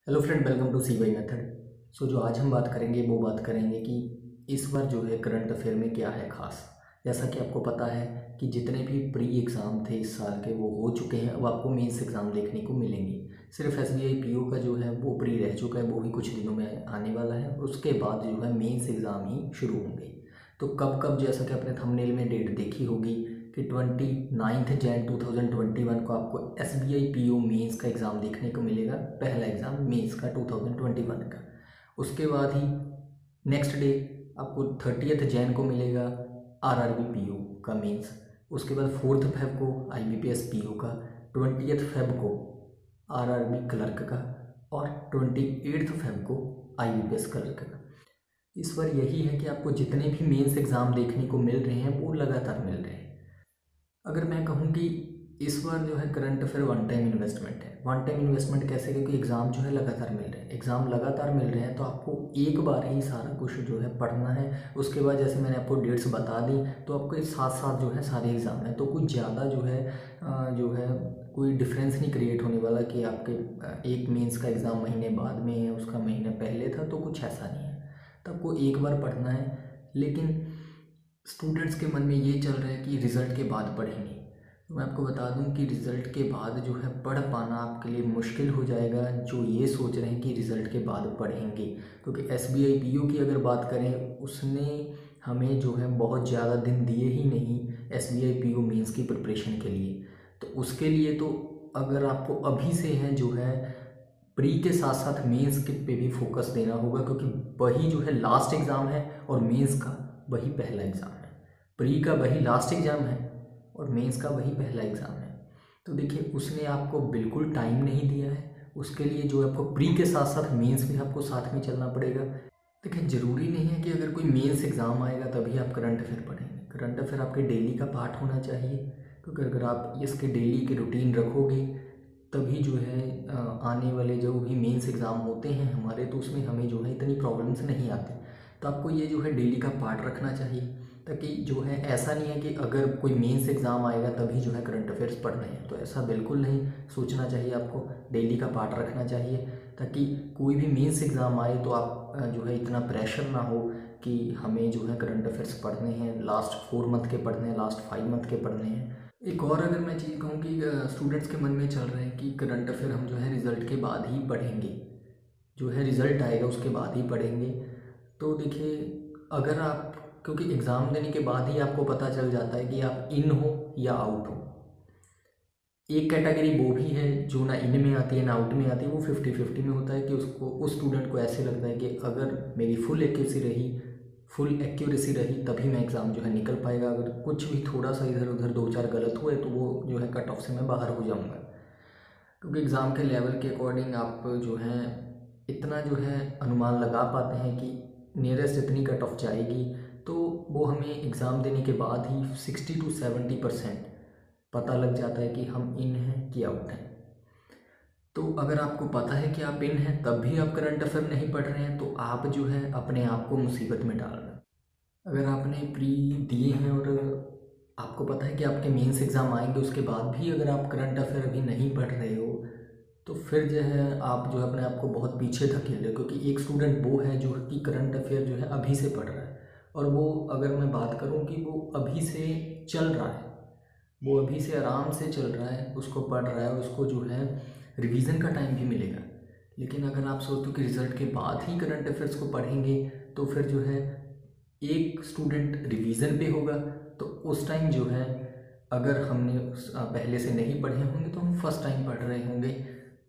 Hello friend, welcome to C Y method. जो आज हम बात करेंगे वो बात करेंगे कि इस बार जो है करंट अफेयर में क्या है ख़ास। जैसा कि आपको पता है कि जितने भी प्री एग्ज़ाम थे इस साल के वो हो चुके हैं। अब आपको मेंस एग्ज़ाम देखने को मिलेंगे। सिर्फ एसबीआई पीओ का जो है वो प्री रह चुका है, वो भी कुछ दिनों में आने वाला है। उसके बाद जो है मेंस एग्ज़ाम ही शुरू होंगे। तो कब कब, जैसा कि आपने थंबनेल में डेट देखी होगी कि 29 जैन 2021 को आपको S B I P O mains का एग्ज़ाम देखने को मिलेगा। पहला एग्ज़ाम मेंस का 2021 का। उसके बाद ही नेक्स्ट डे आपको 30 जैन को मिलेगा R R B P O का मेंस। उसके बाद 4 फेब को I B P S P O का, 20 फेब को आर आर बी क्लर्क का और 28 फेब को I B P S clerk का। इस बार यही है कि आपको जितने भी मेंस एग्ज़ाम देखने को मिल रहे हैं वो लगातार मिल रहे हैं। अगर मैं कहूँ कि इस बार जो है current affair one time investment है। वन टाइम इन्वेस्टमेंट कैसे? क्योंकि एग्ज़ाम जो है लगातार मिल रहे हैं, एग्ज़ाम लगातार मिल रहे हैं, तो आपको एक बार ही सारा कुछ जो है पढ़ना है। उसके बाद जैसे मैंने आपको डेट्स बता दी, तो आपको साथ साथ जो है सारे एग्ज़ाम हैं, तो कुछ ज़्यादा जो है कोई डिफरेंस नहीं क्रिएट होने वाला कि आपके एक मेंस का एग्ज़ाम महीने बाद में है, उसका महीने पहले था, तो कुछ ऐसा नहीं है। तो आपको एक बार पढ़ना है। लेकिन स्टूडेंट्स के मन में ये चल रहा है कि रिज़ल्ट के बाद पढ़ेंगे। तो मैं आपको बता दूं कि रिज़ल्ट के बाद जो है पढ़ पाना आपके लिए मुश्किल हो जाएगा, जो ये सोच रहे हैं कि रिज़ल्ट के बाद पढ़ेंगे। क्योंकि S B I P O की अगर बात करें, उसने हमें जो है बहुत ज़्यादा दिन दिए ही नहीं S B I P O mains की प्रिपरेशन के लिए। तो उसके लिए तो अगर आपको अभी से है जो है प्री के साथ साथ मेंस के पे भी फोकस देना होगा, क्योंकि वही जो है लास्ट एग्ज़ाम है और मेंस का वही पहला एग्ज़ाम है। प्री का वही लास्ट एग्ज़ाम है और मेंस का वही पहला एग्ज़ाम है। तो देखिए, उसने आपको बिल्कुल टाइम नहीं दिया है। उसके लिए जो है आपको प्री के साथ साथ मेंस भी आपको साथ में चलना पड़ेगा। देखिए, ज़रूरी नहीं है कि अगर कोई मेंस एग्ज़ाम आएगा तभी आप करंट अफेयर पढ़ेंगे। करंट अफेयर आपके डेली का पार्ट होना चाहिए, क्योंकि अगर आप इसके डेली की रूटीन रखोगे तभी जो है आने वाले जो भी मेंस एग्ज़ाम होते हैं हमारे, तो उसमें हमें जो है इतनी प्रॉब्लम्स नहीं आती। तो आपको ये जो है डेली का पार्ट रखना चाहिए, ताकि जो है ऐसा नहीं है कि अगर कोई मेंस एग्ज़ाम आएगा तभी जो है करंट अफेयर्स पढ़ने हैं। तो ऐसा बिल्कुल नहीं सोचना चाहिए। आपको डेली का पार्ट रखना चाहिए, ताकि कोई भी मेंस एग्ज़ाम आए तो आप जो है इतना प्रेशर ना हो कि हमें जो है करंट अफेयर्स पढ़ने हैं, लास्ट 4 मंथ के पढ़ने हैं, लास्ट 5 मंथ के पढ़ने हैं। एक और अगर मैं चीज़ कहूँ कि स्टूडेंट्स के मन में चल रहा है कि करंट अफेयर हम जो है रिज़ल्ट के बाद ही पढ़ेंगे, जो है रिज़ल्ट आएगा उसके बाद ही पढ़ेंगे। तो देखिए, अगर आप, क्योंकि एग्ज़ाम देने के बाद ही आपको पता चल जाता है कि आप इन हो या आउट हो। एक कैटेगरी वो भी है जो ना इन में आती है ना आउट में आती है, वो 50-50 में होता है कि उसको, उस स्टूडेंट को ऐसे लगता है कि अगर मेरी फुल एक्यूरेसी रही तभी मैं एग्ज़ाम जो है निकल पाएगा। अगर कुछ भी थोड़ा सा इधर उधर दो चार गलत हुए तो वो जो है कट ऑफ से मैं बाहर हो जाऊंगा। क्योंकि एग्ज़ाम के लेवल के अकॉर्डिंग आप जो है इतना जो है अनुमान लगा पाते हैं कि नियरेस्ट इतनी कट ऑफ जाएगी। तो वो हमें एग्ज़ाम देने के बाद ही 60 to 70% पता लग जाता है कि हम इन हैं कि आउट हैं। तो अगर आपको पता है कि आप इन हैं तब भी आप करंट अफेयर नहीं पढ़ रहे हैं, तो आप जो है अपने आप को मुसीबत में डाल रहे हैं। अगर आपने प्री दिए हैं और आपको पता है कि आपके मेंस एग्ज़ाम आएंगे, उसके बाद भी अगर आप करंट अफेयर अभी नहीं पढ़ रहे हो, तो फिर जो है आप जो है अपने आप को बहुत पीछे धकेल रहे हो। क्योंकि एक स्टूडेंट वो है जो कि करंट अफेयर जो है अभी से पढ़ रहा है, और वो, अगर मैं बात करूँ कि वो अभी से चल रहा है, वो अभी से आराम से चल रहा है, उसको पढ़ रहा है, उसको जो है रिवीजन का टाइम भी मिलेगा। लेकिन अगर आप सोचो कि रिज़ल्ट के बाद ही करंट अफेयर्स को पढ़ेंगे, तो फिर जो है एक स्टूडेंट रिवीजन पे होगा, तो उस टाइम जो है अगर हमने पहले से नहीं पढ़े होंगे तो हम फर्स्ट टाइम पढ़ रहे होंगे।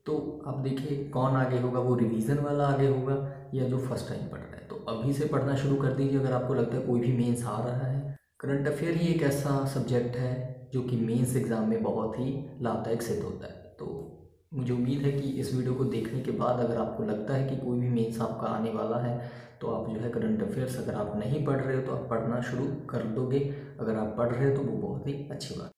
तो आप देखिए कौन आगे होगा, वो रिवीजन वाला आगे होगा या जो फर्स्ट टाइम पढ़ रहा है। तो अभी से पढ़ना शुरू कर दीजिए अगर आपको लगता है कोई भी मेंस आ रहा है। करंट अफेयर ही एक ऐसा सब्जेक्ट है जो कि मेंस एग्ज़ाम में बहुत ही लाभदायक सिद्ध होता है। तो मुझे उम्मीद है कि इस वीडियो को देखने के बाद अगर आपको लगता है कि कोई भी मेंस आपका आने वाला है, तो आप जो है करंट अफेयर्स, अगर आप नहीं पढ़ रहे हो तो आप पढ़ना शुरू कर दोगे। अगर आप पढ़ रहे हो तो वो बहुत ही अच्छी बात है।